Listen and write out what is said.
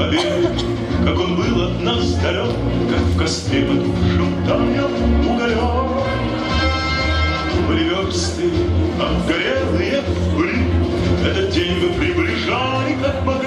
победы, как он был от нас далек, как в костре потухшем таял уголек. Были версты, обгорелые в пыли, этот день мы приближали, как могли.